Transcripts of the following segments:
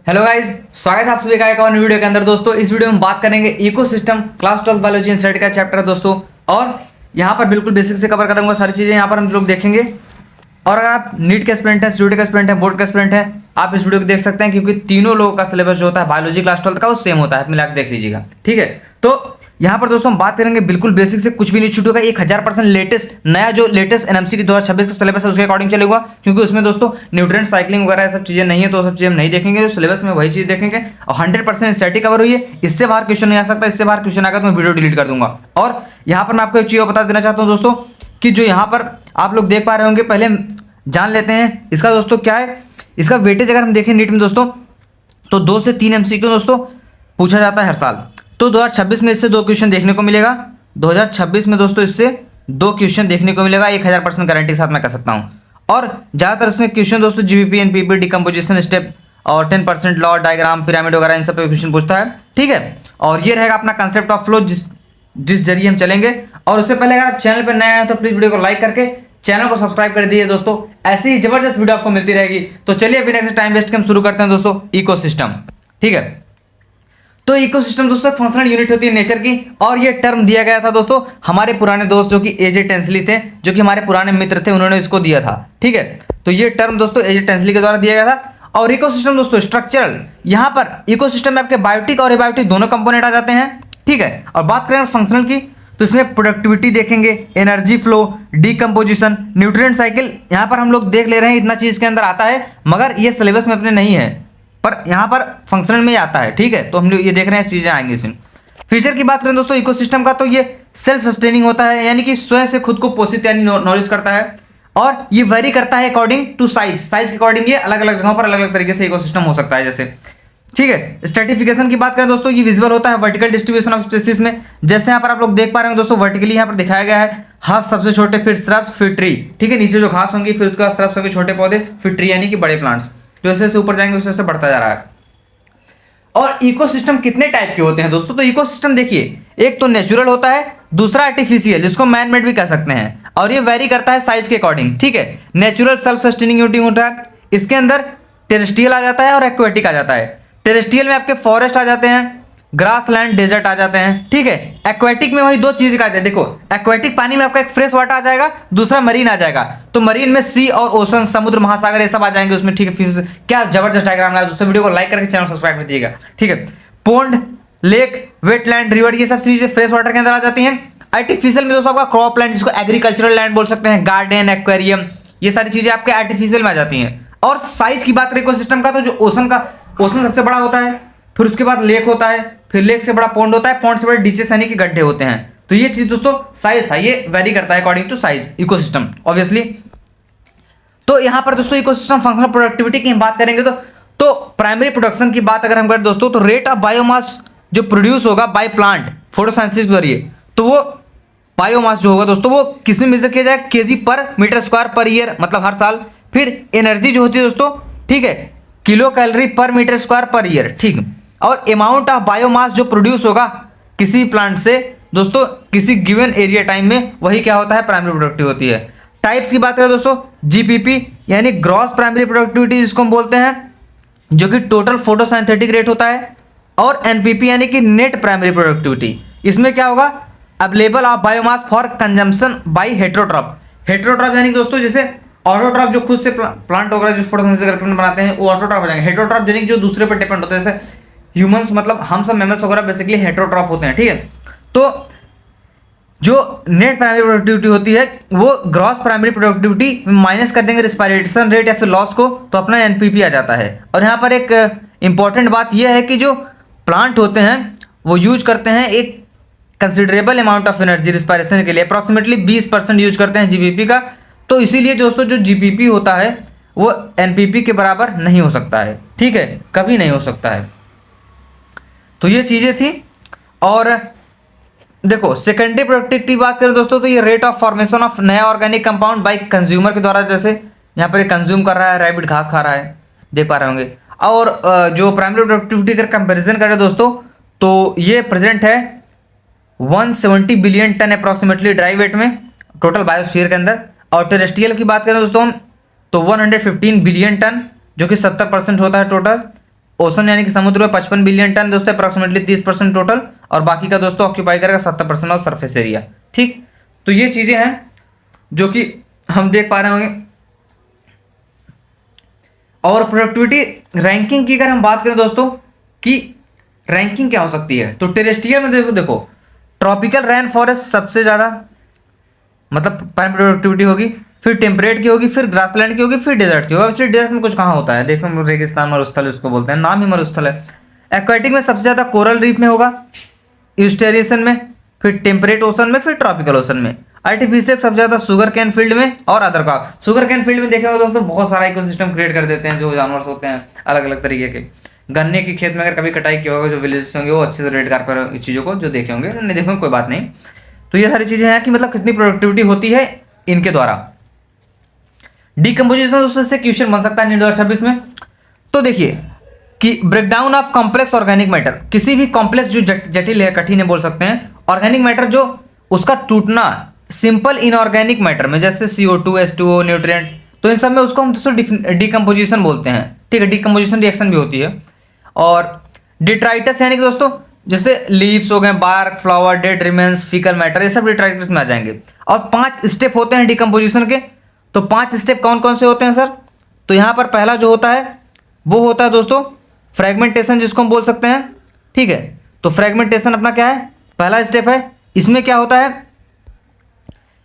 Hello guys, स्वागत है आप सभी का एक और वीडियो के अंदर। दोस्तों इस वीडियो में बात करेंगे इकोसिस्टम क्लास 12 बायोलॉजी इंस्टीट्यूट का चैप्टर है दोस्तों। और यहाँ पर बिल्कुल बेसिक से कवर करूंगा सारी चीज़ें यहाँ पर हम लोग देखेंगे। और अगर आप नीट के स्टूडेंट हैं, सीयूटी के स्टूडेंट हैं, बोर्ड के स्टूडेंट हैं, आप इस वीडियो को देख सकते हैं क्योंकि तीनों लोगों का सिलेबस जो होता है बायोलॉजी क्लास 12 का वो सेम होता है। मिला के देख लीजिएगा, ठीक है। तो यहाँ पर दोस्तों हम बात करेंगे बिल्कुल बेसिक से, कुछ भी नहीं छूटेगा। 1000% लेटेस्ट नया जो लेटेस्ट एनएमसी की 2026 का सिलेबस है उसके अकॉर्डिंग चलेगा, क्योंकि उसमें दोस्तों न्यूट्रिएंट साइक्लिंग वगैरह सब चीज़ें नहीं है, तो सब चीज़ें हम नहीं देखेंगे। जो सिलेबस में वही चीज़ देखेंगे और 100% स्टैटिक कवर हुई है। इससे बाहर क्वेश्चन नहीं आ सकता, इससे बाहर क्वेश्चन आएगा तो मैं वीडियो डिलीट कर दूंगा। और यहाँ पर मैं आपको एक चीज़ बता देना चाहता हूँ दोस्तों कि जो यहाँ पर आप लोग देख पा रहे होंगे, पहले जान लेते हैं इसका दोस्तों क्या है। इसका वेटेज अगर हम देखें नीट में दोस्तों तो 2 से 3 एमसीक्यू दोस्तों पूछा जाता है हर साल। तो 2026 में इससे 2 क्वेश्चन देखने को मिलेगा। 2026 में दोस्तों इससे 2 क्वेश्चन देखने को मिलेगा, 1000% गारंटी के साथ मैं कह सकता हूँ। और ज़्यादातर इसमें क्वेश्चन दोस्तों जीबीपी, एनपीपी, डिकम्पोजिशन स्टेप और 10% लॉ, डायग्राम, पिरामिड वगैरह इन सब पे क्वेश्चन पूछता है, ठीक है। और ये रहेगा अपना कंसेप्ट ऑफ फ्लो जिस जरिए हम चलेंगे। और उससे पहले अगर आप चैनल पर नए हैं तो प्लीज़ वीडियो को लाइक करके चैनल को सब्सक्राइब कर दीजिए दोस्तों। ऐसी ही जबरदस्त वीडियो आपको मिलती रहेगी। तो चलिए अभी नेक्स्ट टाइम वेस्ट के हम शुरू करते हैं दोस्तों इकोसिस्टम, ठीक है। तो इकोसिस्टम दोस्तों फंक्शनल यूनिट होती है नेचर की, और ये टर्म दिया गया था दोस्तों हमारे पुराने दोस्त जो कि एजे टेंसली थे, जो कि हमारे पुराने मित्र थे, उन्होंने इसको दिया था, ठीक है। तो ये टर्म दोस्तों एजे टेंसली के द्वारा दिया गया था। और इकोसिस्टम दोस्तों स्ट्रक्चरल, यहाँ पर इकोसिस्टम में आपके बायोटिक और एबायोटिक दोनों कंपोनेंट आ जाते हैं, ठीक है। और बात करें फंक्शनल की तो इसमें प्रोडक्टिविटी देखेंगे, energy flow, decomposition, nutrient cycle. यहाँ पर हम लोग देख ले रहे हैं इतना चीज के अंदर आता है, मगर ये सिलेबस में अपने नहीं है, पर यहाँ पर फंक्शनल में आता है, ठीक है। तो हम लोग ये देख रहे हैं चीजें आएंगी इसमें। फीचर की बात करें दोस्तों इकोसिस्टम का, तो ये सेल्फ सस्टेनिंग होता है, यानी कि स्वयं से खुद को पोषित यानी नॉरिश करता है। और ये वेरी करता है अकॉर्डिंग टू साइज के अकॉर्डिंग ये अलग अलग जगहों पर अलग अलग तरीके से इकोसिस्टम हो सकता है, जैसे, ठीक है। स्ट्रेटिफिकेशन की बात करें दोस्तों, ये विजिबल होता है वर्टिकल डिस्ट्रीब्यूशन ऑफ स्पीसीज में। जैसे यहाँ पर आप लोग देख पा रहे हैं दोस्तों, वर्टिकली यहाँ पर दिखाया गया है हाफ सबसे छोटे, फिर श्रब्स, फिर ट्री, ठीक है। नीचे जो घास होंगी, फिर उसके बाद श्रब्स होंगे छोटे पौधे, फिर ट्री यानी कि बड़े प्लांट्स। जैसे जैसे ऊपर जाएंगे वैसे वैसे बढ़ता जा रहा है। और इकोसिस्टम कितने टाइप के होते हैं दोस्तों? तो इकोसिस्टम देखिए, एक तो नेचुरल होता है, दूसरा आर्टिफिशियल जिसको मैन मेड भी कह सकते हैं, और ये वेरी करता है साइज के अकॉर्डिंग, ठीक है। नेचुरल सेल्फ सस्टेनिंग यूनिट होता है, इसके अंदर टेरेस्ट्रियल आ जाता है और एक्वेटिक आ जाता है। टेरेस्ट्रियल में आपके फॉरेस्ट आ जाते हैं, ग्रास लैंड, डेजर्ट आ जाते हैं, ठीक है। एक्वेटिक में वही 2 चीज का आ जाए, देखो एक्वेटिक पानी में आपका एक फ्रेश वाटर आ जाएगा, दूसरा मरीन आ जाएगा। तो मरीन में सी और ओशन, समुद्र, महासागर ये सब आ जाएंगे उसमें, ठीक है। फिर क्या जबरदस्त डायग्राम है दोस्तों। वीडियो को लाइक करके चैनल सब्सक्राइब कर दीजिएगा, ठीक है। पोंड, लेक, वेटलैंड, रिवर ये सब चीजें फ्रेश वाटर के अंदर आ जाती हैं। आर्टिफिशियल में दोस्तों आपका क्रॉप लैंड, जिसको एग्रीकल्चरल लैंड बोल सकते हैं, गार्डन, एक्वेरियम, ये सारी चीजें आपके आर्टिफिशियल में आ जाती हैं। और साइज की बात करें इकोसिस्टम का, तो जो ओशन सबसे बड़ा होता है, फिर उसके बाद लेक होता है, फिर लेक से बड़ा पॉन्ड होता है, पॉन्ड से बड़े डीचेस यानी कि गड्ढे होते हैं। तो ये चीज दोस्तों साइज था, ये वेरी करता है according to size ecosystem obviously. तो यहां पर दोस्तों इकोसिस्टम फंक्शनल प्रोडक्टिविटी की बात करेंगे तो प्राइमरी प्रोडक्शन की बात अगर हम करें दोस्तों, तो रेट ऑफ बायोमास जो प्रोड्यूस होगा बाय प्लांट फोटोसिंथेसिस के जरिए, तो वो बायोमास जो होगा दोस्तों वो किसमें मेजर किया जाएगा? केजी पर मीटर स्क्वायर पर ईयर, मतलब हर साल। फिर एनर्जी जो होती है दोस्तों, ठीक है, किलो कैलोरी पर मीटर स्क्वायर पर ईयर, ठीक। और अमाउंट ऑफ बायोमास जो प्रोड्यूस होगा किसी प्लांट से दोस्तों किसी गिवन एरिया टाइम में, वही क्या होता है? प्राइमरी प्रोडक्टिविटी होती है। टाइप्स की बात करें दोस्तों, जीपीपी यानी ग्रॉस प्राइमरी प्रोडक्टिविटी जिसको हम बोलते हैं, जो कि टोटल फोटोसिंथेटिक रेट होता है। और एनपीपी यानी कि नेट प्राइमरी प्रोडक्टिविटी, इसमें क्या होगा? Available of biomass for consumption by heterotroph. Heterotroph यानी दोस्तों जैसे ऑटोट्रॉप जो खुद से प्लांट वगैरह जो फोटोसिंथेसिस करके बनाते हैं वो ऑटोट्रॉप हो जाएंगे। हेटेरोट्रॉप यानी कि जो दूसरे पर डिपेंड होते हैं, जैसे ह्यूमंस, मतलब हम सब मैमल्स वगैरह बेसिकली हेटेरोट्रॉप होते हैं, ठीक है। तो जो नेट प्राइमरी प्रोडक्टिविटी होती है वो ग्रॉस प्राइमरी प्रोडक्टिविटी माइनस कर देंगे रिस्पायरेशन रेट या फिर लॉस को, तो अपना एनपीपी आ जाता है। और यहाँ पर एक इंपॉर्टेंट बात यह है कि जो प्लांट होते हैं वो यूज करते हैं एक considerable amount of energy respiration के लिए, अप्रॉक्सीमेटली 20% यूज करते हैं जीबीपी का। तो इसीलिए दोस्तों जो जीपीपी होता है वो एनपीपी के बराबर नहीं हो सकता है, ठीक है, कभी नहीं हो सकता है। तो ये चीजें थी। और देखो सेकेंडरी प्रोडक्टिविटी की बात करें दोस्तों, तो ये रेट ऑफ फॉर्मेशन ऑफ नया ऑर्गेनिक कंपाउंड बाय कंज्यूमर के द्वारा, जैसे यहाँ पर कंज्यूम कर रहा है, रैबिट घास खा रहा है, देख पा रहे होंगे। और जो प्राइमरी प्रोडक्टिविटी का कंपेरिजन करें दोस्तों, तो ये प्रेजेंट है 170 billion ton approximately dry weight में टोटल बायोस्फीयर के अंदर। और टेरेस्ट्रियल की बात करें दोस्तों हम, तो 115 बिलियन टन, जो कि 70% होता है टोटल। ओशन यानी कि समुद्र में 55 बिलियन टन दोस्तों, अप्रॉक्सीमेटली 30% टोटल, और बाकी का दोस्तों ऑक्यूपाई करेगा 70% ऑफ सरफेस एरिया। ठीक, तो ये चीजें हैं जो कि हम देख पा रहे होंगे। और प्रोडक्टिविटी रैंकिंग की अगर हम बात करें दोस्तों कि रैंकिंग क्या हो सकती है, तो टेरेस्ट्रियल में देखो ट्रॉपिकल रेन फॉरेस्ट सबसे ज़्यादा मतलब प्राइम प्रोडक्टिविटी होगी, फिर टेम्परेट की होगी, फिर ग्रासलैंड की होगी, फिर डेजर्ट की होगी। इसलिए डेजर्ट में कुछ कहाँ होता है, देखो रेगिस्तान मरुस्थल उसको बोलते हैं, नाम ही मरुस्थल है। एक्वेटिक में सबसे ज़्यादा कोरल रीफ में होगा, ईस्टेरिएशन में, फिर टेम्परेट ओशन में, फिर ट्रॉपिकल ओशन में। आर्टिफिशियल सबसे ज़्यादा शुगर कैन फील्ड में और अदर का। शुगर कैन फील्ड में देखेंगे दोस्तों बहुत सारा इकोसिस्टम क्रिएट कर देते हैं, जो जानवर होते हैं अलग अलग तरीके के। गन्ने की खेत में अगर कभी कटाई किया होगा, जो विलेजेस होंगे वो अच्छे से रेड कर पर चीज़ों को जो देखे होंगे, नहीं देखेंगे कोई बात नहीं। तो ये सारी चीज़ें हैं कि मतलब कितनी प्रोडक्टिविटी होती है इनके द्वारा। डीकम्पोजिशन दोस्तों से क्वेश्चन बन सकता है नीट 2026 में। तो देखिए कि breakdown of complex organic matter, किसी भी कॉम्प्लेक्स जो जटिल है, कठिन है बोल सकते हैं, ऑर्गेनिक मैटर जो उसका टूटना सिंपल इनऑर्गेनिक मैटर में, जैसे CO2, H2O, न्यूट्रिएंट, तो इन सब में उसको हम दोस्तों डीकम्पोजिशन बोलते हैं। ठीक है, डीकम्पोजिशन रिएक्शन भी होती है। और डिट्राइटस यानी कि दोस्तों जैसे लीव्स हो गए, bark, flower, dead remains, faecal matter, ये सब डिट्राइटस में आ जाएंगे। और 5 स्टेप होते हैं डीकम्पोजिशन के। तो 5 स्टेप कौन कौन से होते हैं सर? तो यहाँ पर पहला जो होता है वो होता है दोस्तों फ्रेगमेंटेशन, जिसको हम बोल सकते हैं। ठीक है, तो फ्रेगमेंटेशन अपना क्या है, पहला स्टेप है। इसमें क्या होता है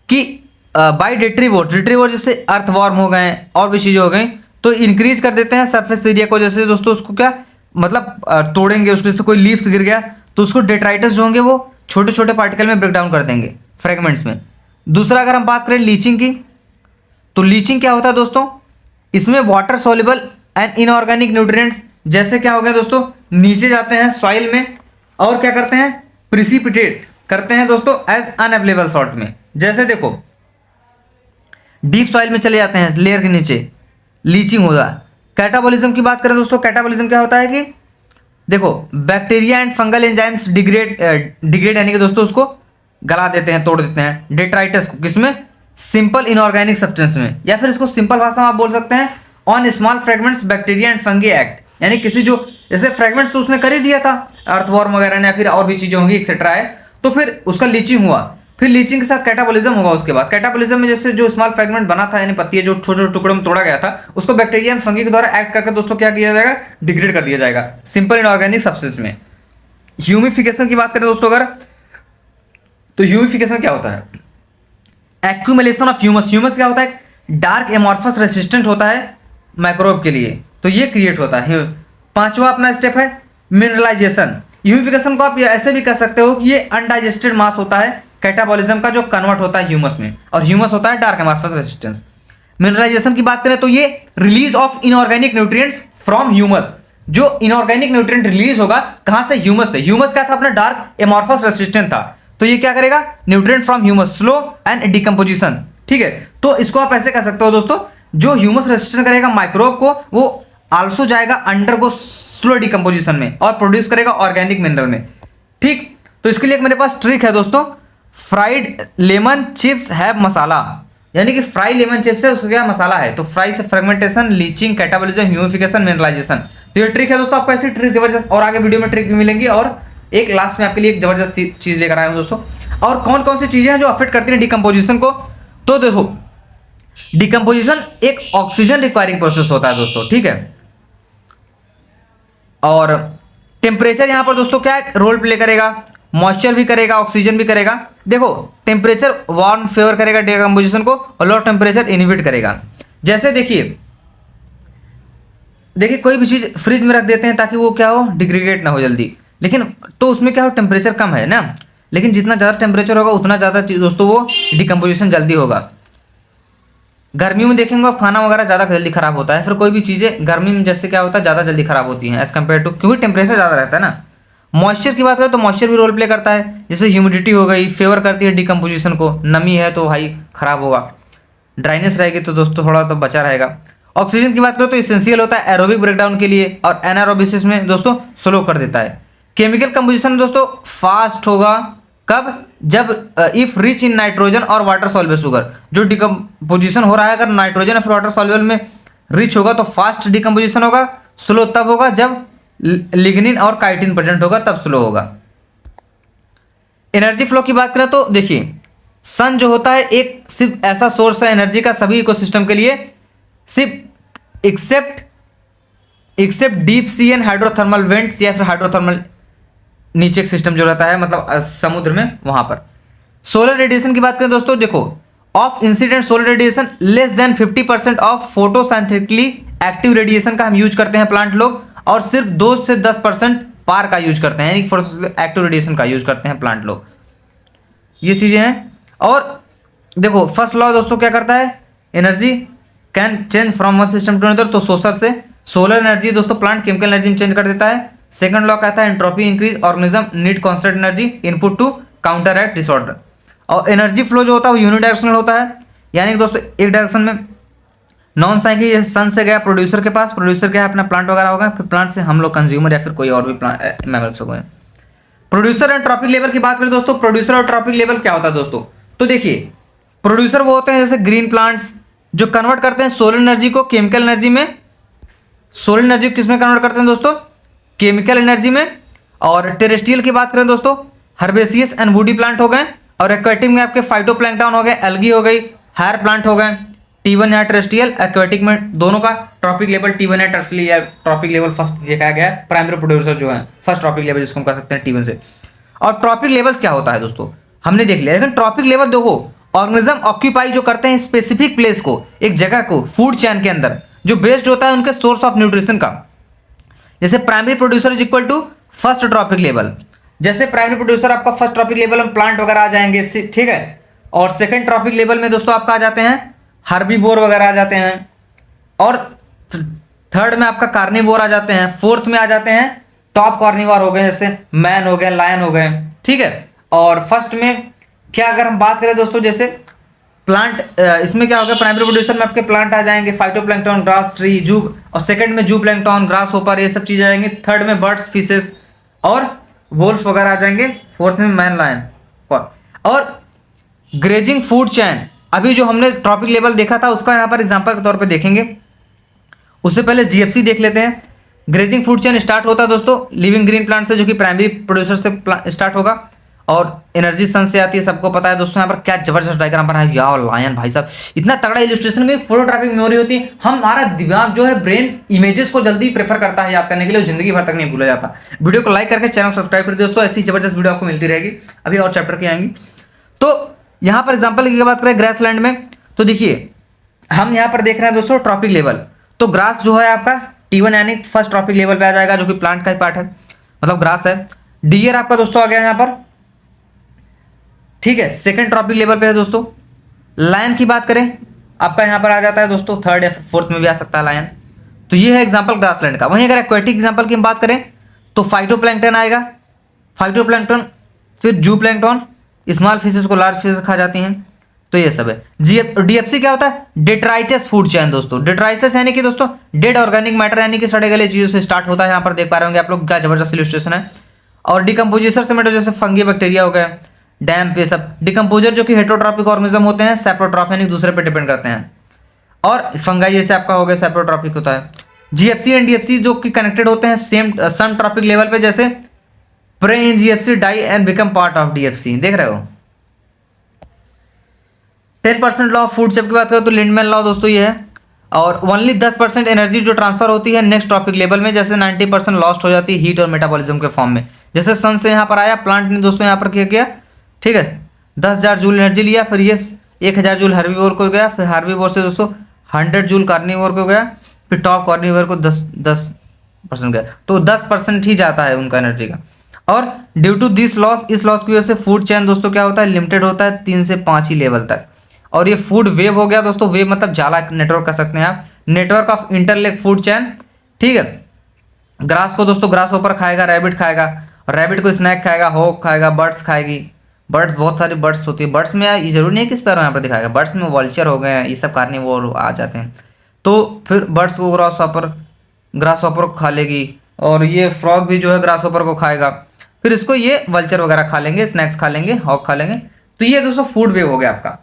कि बाय डिट्रीवोर जैसे अर्थवॉर्म हो गए और भी चीज़ें हो गई, तो इंक्रीज कर देते हैं सरफेस एरिया को। जैसे दोस्तों उसको क्या मतलब तोड़ेंगे, उसके से कोई लीव्स गिर गया तो उसको डेट्राइटस जो होंगे वो छोटे छोटे पार्टिकल में ब्रेक डाउन कर देंगे फ्रेगमेंट्स में। दूसरा अगर हम बात करें लीचिंग की, तो लीचिंग क्या होता है दोस्तों, इसमें water soluble and inorganic nutrients जैसे क्या हो गया दोस्तों, नीचे जाते हैं सॉइल में और क्या करते हैं, प्रिसिपिटेट करते हैं दोस्तों एज अनअवेलेबल सॉल्ट में। जैसे देखो डीप सॉइल में चले जाते हैं, लेयर के नीचे लीचिंग होगा। कैटाबॉलिज्म की बात करें दोस्तों, कैटाबॉलिज्म क्या होता है कि देखो bacteria and fungal enzymes degrade यानी कि दोस्तों उसको गला देते हैं, तोड़ देते हैं डेट्राइटस को, किसमें, सिंपल इनऑर्गेनिक सब्सटेंस में। या फिर इसको सिंपल भाषा में आप बोल सकते हैं on small fragments bacteria and fungi act, यानी किसी जो जैसे फ्रेगमेंट्स तो उसने कर ही दिया था अर्थवॉर्म वगैरह ने, या फिर और भी चीजें होंगी एक्सेट्रा है, तो फिर उसका लीचिंग हुआ, फिर लीचिंग के साथ कैटाबॉलिज्म होगा। उसके बाद कैटाबॉलिज्म में जैसे जो स्मॉल फ्रेगमेंट बना था यानी पत्ती जो छोटे छोटे टुकड़ों में तोड़ा गया था, उसको बैक्टीरिया एंड फंगी के द्वारा एक्ट करके दोस्तों क्या किया जाएगा, डिग्रेड कर दिया जाएगा सिंपल इनऑर्गेनिक सब्सटेंस में। ह्यूमिफिकेशन की बात करें दोस्तों अगर, तो ह्यूमिफिकेशन क्या होता है, एक्यूमुलेशन ऑफ ह्यूमस। ह्यूमस क्या होता है, डार्क एमॉर्फस रेसिस्टेंट होता है माइक्रोब के लिए, तो ये क्रिएट होता है। पांचवा अपना स्टेप है मिनरलाइजेशन। ह्यूमिफिकेशन को आप ऐसे भी कह सकते हो कि ये अनडाइजेस्टेड मास होता है कैटाबॉलिज्म का, जो कन्वर्ट होता है ह्यूमस में, और ह्यूमस होता है डार्क एमॉर्फस रेसिस्टेंस। मिनरलाइजेशन की बात करें तो ये release of inorganic nutrients from humus, जो इनऑर्गेनिक न्यूट्रिएंट रिलीज होगा कहां से, ह्यूमस से। ह्यूमस क्या था अपना, डार्क एमॉर्फस रेसिस्टेंट था, तो ये क्या करेगा, nutrient from humus, slow and decomposition. ठीक है, तो इसको आप ऐसे कह सकते हो दोस्तों, जो ह्यूमस रेसिस्टेंट करेगा माइक्रोब को, वो आल्सो जाएगा अंडर को स्लो डिकम्पोजिशन में और प्रोड्यूस करेगा ऑर्गेनिक मिनरल में। ठीक, तो इसके लिए एक मेरे पास ट्रिक है दोस्तों, फ्राइड लेमन चिप्स हैव मसाला, यानी कि फ्राई लेमन चिप्स है उसका क्या मसाला है। तो फ्राई से fragmentation, leaching, catabolism, humification, mineralisation. तो ये ट्रिक है दोस्तों, आपको ऐसी ट्रिक जबरदस्त और आगे वीडियो में ट्रिक भी मिलेंगी, और एक लास्ट में आपके लिए एक जबरदस्त चीज लेकर आया हूं दोस्तों। और कौन कौन सी चीजें हैं जो अफेक्ट करती हैं डिकम्पोजिशन को, तो देखो डिकम्पोजिशन एक ऑक्सीजन रिक्वायरिंग प्रोसेस होता है दोस्तों। ठीक है, और टेम्परेचर यहां पर दोस्तों क्या रोल प्ले करेगा, मॉइस्चर भी करेगा, ऑक्सीजन भी करेगा। देखो टेम्परेचर वार्म फेवर करेगा डिकम्पोजिशन को, और लो टेम्परेचर इनहिबिट करेगा। जैसे देखिए कोई भी चीज फ्रिज में रख देते हैं ताकि वो क्या हो, डिग्रेडेट ना हो जल्दी, लेकिन तो उसमें क्या हो, टेम्परेचर कम है ना, लेकिन जितना ज़्यादा टेम्परेचर होगा उतना ज़्यादा दोस्तों वो डिकम्पोजिशन जल्दी होगा। गर्मी में देखेंगे आप खाना वगैरह ज़्यादा जल्दी खराब होता है, फिर कोई भी चीज़ें गर्मी में जैसे क्या होता है ज़्यादा जल्दी खराब होती हैं एज कम्पेयर टू, क्योंकि टेम्परेचर ज़्यादा रहता है ना। मॉइस्चर की बात करें तो मॉइस्चर भी रोल प्ले करता है, जैसे ह्यूमिडिटी हो गई, फेवर करती है डिकम्पोजिशन को, नमी है तो भाई खराब होगा, ड्राइनेस रहेगी तो दोस्तों थोड़ा तो बचा रहेगा। ऑक्सीजन की बात करें तो इसेंशियल होता है एरोबिक ब्रेकडाउन के लिए, और एनारोबिसिस में दोस्तों स्लो कर देता है। केमिकल कंपोजिशन दोस्तों फास्ट होगा कब, जब इफ रिच इन नाइट्रोजन और वाटर सॉल्युबल शुगर, जो डिकम्पोजिशन हो रहा है अगर नाइट्रोजन और वाटर सॉल्युबल में रिच होगा तो फास्ट डिकम्पोजिशन होगा, स्लो तब होगा जब लिग्निन और काइटिन प्रेजेंट होगा तब स्लो होगा। एनर्जी फ्लो की बात करें तो देखिए सन जो होता है एक सिर्फ ऐसा सोर्स है एनर्जी का सभी इकोसिस्टम के लिए, सिर्फ except deep sea and hydrothermal vents या फिर हाइड्रोथर्मल नीचे एक सिस्टम जो रहता है मतलब समुद्र में वहां पर। सोलर रेडिएशन की बात करें दोस्तों, देखो of incident solar radiation less than 50% of photosynthetically active radiation का हम यूज करते हैं प्लांट लोग, और सिर्फ 2 से 10% पार का यूज करते हैं, यानी एक्टिव रेडिएशन का यूज करते हैं प्लांट लोग। ये चीजें हैं। और देखो फर्स्ट लॉ दोस्तों क्या करता है, energy can change from one system to another, तो सोर्सर से सोलर एनर्जी दोस्तों प्लांट केमिकल एनर्जी में चेंज कर देता है। सेकंड लॉ कहता है entropy increase, organism need constant energy input to counteract disorder. और एनर्जी फ्लो जो होता है वो यूनिडायरेक्शनल होता है, यानी कि दोस्तों एक डायरेक्शन में नॉन साइक्लिक, सन से गया प्रोड्यूसर के पास, प्रोड्यूसर क्या है अपना प्लांट वगैरह होगा, फिर प्लांट से हम लोग कंज्यूमर या फिर कोई और भी प्लांट मैमल्स हो गए। प्रोड्यूसर एंड ट्रॉपिक लेवल की बात करें दोस्तों, प्रोड्यूसर और ट्रॉपिक लेवल क्या होता है दोस्तों, तो देखिए प्रोड्यूसर वो होते हैं जैसे ग्रीन प्लांट्स जो कन्वर्ट करते हैं सोलर एनर्जी को केमिकल एनर्जी में। सोलर एनर्जी किस में कन्वर्ट करते हैं दोस्तों, केमिकल एनर्जी में। और टेरेस्ट्रियल की बात करें दोस्तों, हर्बेसियस एंड वुडी प्लांट हो गए, और एक्वेटिक में आपके फाइटोप्लैंक्टन हो गए, एल्गी हो गई, हायर प्लांट हो गए। T1 या टेरेस्ट्रियल, एक्वेटिक में दोनों का ट्रॉपिक लेवल T1 या टर्सली या ट्रॉपिक लेवल फर्स्ट देखा गया है, प्राइमरी प्रोड्यूसर जो है फर्स्ट ट्रॉपिक लेवल जिसको हम कह सकते हैं T1 से। और ट्रॉपिक लेवल्स क्या होता है दोस्तों हमने देख लिया, लेकिन ट्रॉपिक लेवल देखो ऑर्गेनिज्म ऑक्यूपाई जो करते हैं स्पेसिफिक प्लेस को, एक जगह को फूड चैन के अंदर, जो बेस्ड होता है उनके सोर्स ऑफ न्यूट्रिशन का। जैसे primary producer is equal to first trophic level, जैसे प्राइमरी प्रोड्यूसर आपका फर्स्ट ट्रॉपिक लेवल में प्लांट वगैरह आ जाएंगे, ठीक है। और सेकंड ट्रॉपिक लेवल में दोस्तों आपका आ जाते हैं हार्बीवोर वगैरह आ जाते हैं, और थर्ड में आपका कार्निवोर आ जाते हैं, फोर्थ में आ जाते हैं टॉप कार्निवोर हो गए जैसे मैन हो गए, लायन हो गए, ठीक है। और फर्स्ट में क्या अगर हम बात करें दोस्तों जैसे प्लांट, इसमें क्या होगा प्राइमरी प्रोड्यूसर में आपके प्लांट आ जाएंगे फाइटोप्लैंक्टन, ग्रास, ट्री, जूब, और सेकंड में जू प्लैंक्टन, ग्रास होपर, ये सब चीजें आएंगी। थर्ड में बर्ड्स, फिशेस और वोल्फ वगैरह आ जाएंगे। फोर्थ में मैन, लायन। और ग्रेजिंग फूड चैन, अभी जो हमने ट्रॉपिक लेवल देखा था उसका यहाँ पर एग्जांपल के तौर पे देखेंगे। उससे पहले जीएफसी देख लेते हैं। ग्रेजिंग फूड चेन स्टार्ट होता है दोस्तों लिविंग ग्रीन प्लांट से, जो कि प्राइमरी प्रोड्यूसर से स्टार्ट होगा, और एनर्जी सन से आती है, सबको पता है दोस्तों। यहाँ पर क्या जबरदस्त डायग्राम बना है यार, लायन भाई साहब इतना तगड़ा इलस्ट्रेशन की फोटोग्राफिक मेमोरी होती है। हमारा दिमाग जो है ब्रेन इमेजेस को जल्दी प्रेफर करता है याद करने के लिए, जिंदगी भर तक नहीं भूला जाता। वीडियो को लाइक करके चैनल सब्सक्राइब कर दोस्तों, ऐसी जबरदस्त वीडियो आपको मिलती रहेगी। अभी और चैप्टर की आएंगी। तो यहाँ पर एग्जाम्पल की बात करें ग्रासलैंड में, तो देखिए हम यहाँ पर देख रहे हैं दोस्तों ट्रॉपिक लेवल, तो ग्रास जो है आपका T1 यानी फर्स्ट ट्रॉपिक लेवल पे आ जाएगा, जो कि प्लांट का ही पार्ट है, मतलब ग्रास है। डियर आपका दोस्तों आ गया यहाँ पर, ठीक है, सेकंड ट्रॉपिक लेवल पे है दोस्तों। लायन की बात करें आपका यहाँ पर आ जाता है दोस्तों थर्ड या फोर्थ में भी आ सकता है लायन। तो ये है एग्जाम्पल ग्रासलैंड का। वहीं अगर एक्वेटिक एग्जाम्पल की हम बात करें तो फाइटोप्लैंक्टन आएगा, फाइटोप्लैंक्टन, फिर जू प्लैंक्टन, स्मॉल फिशेस को लार्ज फिशेस खा जाती हैं, तो ये सब है। डीएफसी क्या होता है, डेट्राइटस फूड चैन दोस्तों। डेट्राइटस यानी कि दोस्तों डेड ऑर्गेनिक मैटर, यानी कि सड़े गले चीजों से स्टार्ट होता है। यहाँ पर देख पा रहे होंगे आप लोग, क्या जबरदस्त इलस्ट्रेशन है। और डिकम्पोजिशन से मतलब जैसे फंगी बैक्टीरिया हो गए, डैम्प, ये सब। डिकम्पोजर जो कि हेटरोट्रॉपिक ऑर्गेनिज्म होते हैं, सेप्रोट्रॉप यानी दूसरे पे डिपेंड करते हैं। और फंगाई जैसे आपका हो गया सेप्रोट्रॉपिक होता है। जीएफसी एंड डीएफसी जो कि कनेक्टेड होते हैं सेम सम ट्रॉपिक लेवल पे, जैसे prey in GFC die and become part of DFC, देख रहे हो। 10% लॉ ऑफ फूड चेन की बात करें तो लिंडमैन लॉ दोस्तों ये है। और ओनली 10% एनर्जी जो ट्रांसफर होती है नेक्स्ट ट्रॉपिक लेवल में, जैसे 90% लॉस्ट हो जाती है हीट और मेटाबॉलिज्म के फॉर्म में। जैसे सन से यहाँ पर आया प्लांट ने दोस्तों, यहाँ पर क्या किया, ठीक है, 10,000 जूल एनर्जी लिया, फिर ये 1,000 जूल हार्बीवोर को गया, फिर हार्बीवोर से दोस्तों 100 जूल कार्निवोर को गया, फिर टॉप कार्निवोर को 10% गया, तो 10% ही जाता है उनका एनर्जी का। और ड्यू टू दिस लॉस, इस लॉस की वजह से फूड चैन दोस्तों क्या होता है, लिमिटेड होता है 3 से 5 ही लेवल तक। और ये फूड वेव हो गया दोस्तों, वेव मतलब जाला नेटवर्क कर सकते हैं आप, नेटवर्क ऑफ इंटरलेक फूड चैन, ठीक है। ग्रास को दोस्तों ग्रास ऊपर खाएगा, रैबिट खाएगा, रैबिट को स्नैक खाएगा, हॉक खाएगा, बर्ड्स खाएगी, बर्ड्स बहुत सारी बर्ड्स होती है। बर्ड्स में ये जरूरी नहीं कि स्पैरो यहाँ पर दिखाएगा, बर्ड्स में वल्चर हो गए, ये सब कार्निवोर आ जाते हैं। तो फिर बर्ड्स को ग्रास हॉपर खा लेगी, और ये फ्रॉग भी जो है ग्रास हॉपर को खाएगा, फिर इसको ये वल्चर वगैरह खा लेंगे, स्नैक्स खा लेंगे, हॉक खा लेंगे। तो ये दोस्तों फूड वेव हो गया आपका।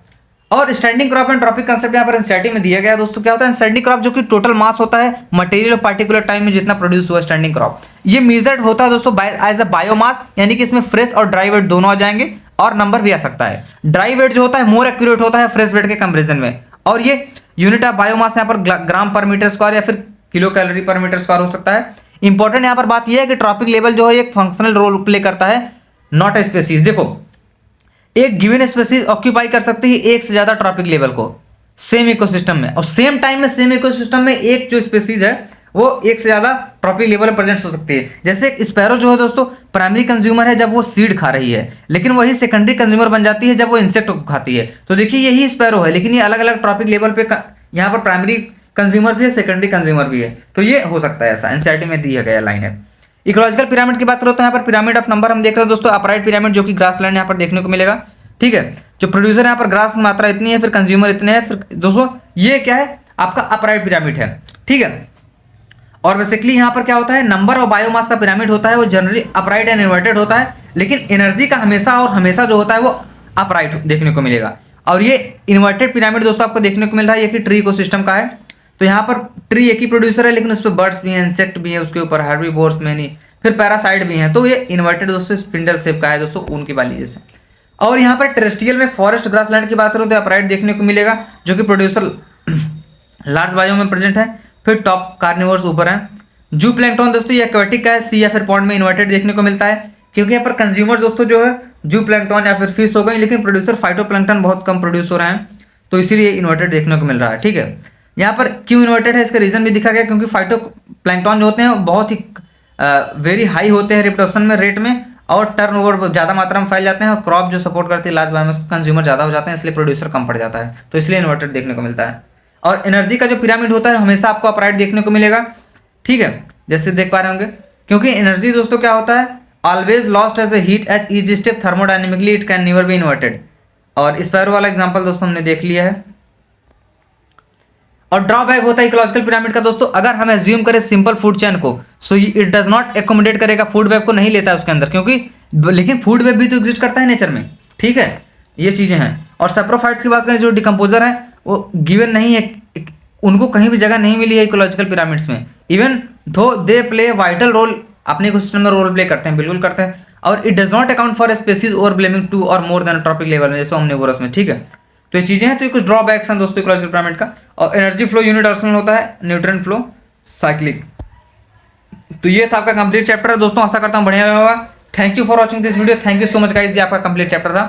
और standing crop and trophic concept यहाँ पर एनसीईआरटी में दिया गया है दोस्तों। क्या होता है स्टैंडिंग क्रॉप? जो कि टोटल मास होता है मटेरियल ऑफ पार्टिकुलर टाइम में जितना प्रोड्यूस हुआ स्टैंडिंग क्रॉप, ये मेजर्ड होता है दोस्तों एज अ बायोमास, यानी कि इसमें फ्रेश और ड्राई वेट दोनों आ जाएंगे और नंबर भी आ सकता है। ड्राई वेट जो होता है मोर एक्यूरेट होता है फ्रेश वेट के कंपेरिजन में, और ये यूनिट ऑफ बायोमास यहाँ पर ग्राम पर मीटर स्क्वायर या फिर किलो कैलोरी पर मीटर स्क्वायर हो सकता है। इंपॉर्टेंट यहाँ पर बात यह है कि ट्रॉपिक लेवल जो है एक फंक्शनल रोल प्ले करता है, नॉट ए स्पेसीज। देखो एक गिवन स्पेसीज ऑक्यूपाई कर सकती है एक से ज्यादा ट्रॉपिक लेवल को सेम इकोसिस्टम में, और सेम टाइम में सेम इकोसिस्टम में एक जो स्पेसीज है वो एक से ज्यादा ट्रॉपिक लेवल में प्रेजेंट हो सकती है। जैसे एक स्पैरो जो है दोस्तों प्राइमरी कंज्यूमर है जब वो सीड खा रही है, लेकिन वही सेकेंडरी कंज्यूमर बन जाती है जब वो इंसेक्ट को खाती है। तो देखिए यही स्पैरो है, लेकिन ये अलग अलग ट्रॉपिक लेवल पे यहाँ पर प्राइमरी कंज्यूमर भी है, सेकेंडरी कंज्यूमर भी है। तो ये हो सकता है, ऐसा एनसीईआरटी में दिया गया लाइन है। इकोलॉजिकल पिरामिड की बात करो तो यहाँ पर पिरामिड ऑफ नंबर हम देख रहे हैं दोस्तों, अपराइट पिरामिड जो कि ग्रासलैंड यहाँ पर देखने को मिलेगा। ठीक है, जो प्रोड्यूसर यहाँ पर ग्रास की मात्रा इतनी है, फिर कंज्यूमर इतने हैं, फिर दोस्तों ये क्या है आपका अपराइट पिरामिड है। ठीक है, और बेसिकली यहाँ पर क्या होता है नंबर और बायोमास का पिरामिड होता है वो जनरली अपराइट एंड इन्वर्टेड होता है, लेकिन एनर्जी का हमेशा और हमेशा जो होता है वो अपराइट देखने को मिलेगा। और ये इन्वर्टेड पिरामिड दोस्तों आपको देखने को मिल रहा है, ये कि ट्री इकोसिस्टम का है। तो यहाँ पर ट्री एक ही प्रोड्यूसर है, लेकिन उस पर बर्ड्स भी हैं, इंसेक्ट भी है, उसके ऊपर हार्बीवोर्स में नहीं, फिर पैरासाइट भी हैं। तो ये इन्वर्टेड दोस्तों स्पिंडल शेप का है दोस्तों, ऊन की बाली जैसे। और यहाँ पर टेरेस्ट्रियल में फॉरेस्ट ग्रासलैंड की बात करूँ तो अपराइट देखने को मिलेगा, जो कि प्रोड्यूसर लार्ज बायो में प्रेजेंट है। फिर टॉप कार्निवोर्स ऊपर है। जू प्लैंकटन दोस्तों ये एक्वेटिक का है, सी या फिर पॉन्ड में इन्वर्टेड देखने को मिलता है, क्योंकि यहाँ पर कंज्यूमर दोस्तों जो है जू प्लैंकटन या फिर फिश हो गई, लेकिन प्रोड्यूसर फाइटोप्लैंकटन बहुत कम प्रोड्यूस हो रहे हैं, तो इसीलिए इन्वर्टेड देखने को मिल रहा है। ठीक है, यहाँ पर क्यों इन्वर्टेड है इसका रीजन भी दिखा गया, क्योंकि फाइटोप्लैंकटन जो होते हैं वो बहुत ही वेरी हाई होते हैं रिप्रोडक्शन में रेट में, और टर्नओवर ज़्यादा मात्रा में फैल जाते हैं, और क्रॉप जो सपोर्ट करती है लार्ज बायोमास कंज्यूमर ज़्यादा हो जाते हैं, इसलिए प्रोड्यूसर कम पड़ जाता है, तो इसलिए इन्वर्टेड देखने को मिलता है। और एनर्जी का जो पिरामिड होता है हमेशा आपको अपराइट देखने को मिलेगा। ठीक है, जैसे देख पा रहे होंगे, क्योंकि एनर्जी दोस्तों क्या होता है always lost as a heat at each step thermodynamically it can never be inverted. और स्पैरो वाला एग्जांपल दोस्तों हमने देख लिया है। और ड्रॉबैक होता है इकोलॉजिकल पिरामिड का दोस्तों, अगर हम एज्यूम करें सिंपल फूड चेन को, so it does not accommodate करेगा, फूड वेब को नहीं लेता है उसके अंदर, क्योंकि लेकिन फूड वेब भी तो एग्जिस्ट करता है नेचर में। ठीक है, ये चीजें हैं। और सेप्रोफाइट्स की बात करें जो डिकम्पोजर है वो गिवन नहीं है, उनको कहीं भी जगह नहीं मिली है इकोलॉजिकल पिरामिड्स में, even though they play vital role, अपने इकोसिस्टम में रोल प्ले करते हैं, बिल्कुल करते हैं। और it does not account for species over blaming two और मोर देन ट्रॉपिक लेवल में, जैसे ओमनिवोरस में। ठीक है, तो ये चीजें हैं, तो ये कुछ ड्रॉबैक्स हैं दोस्तों इकोलॉजिकल पिरामिड का। और एनर्जी फ्लो यूनिडायरेक्शनल होता है, न्यूट्रिएंट फ्लो साइक्लिक। तो ये था आपका कंप्लीट चैप्टर दोस्तों, आशा करता हूँ बढ़िया रहा होगा। Thank you for watching this video, thank you so much guys, ये आपका कंप्लीट चैप्टर था।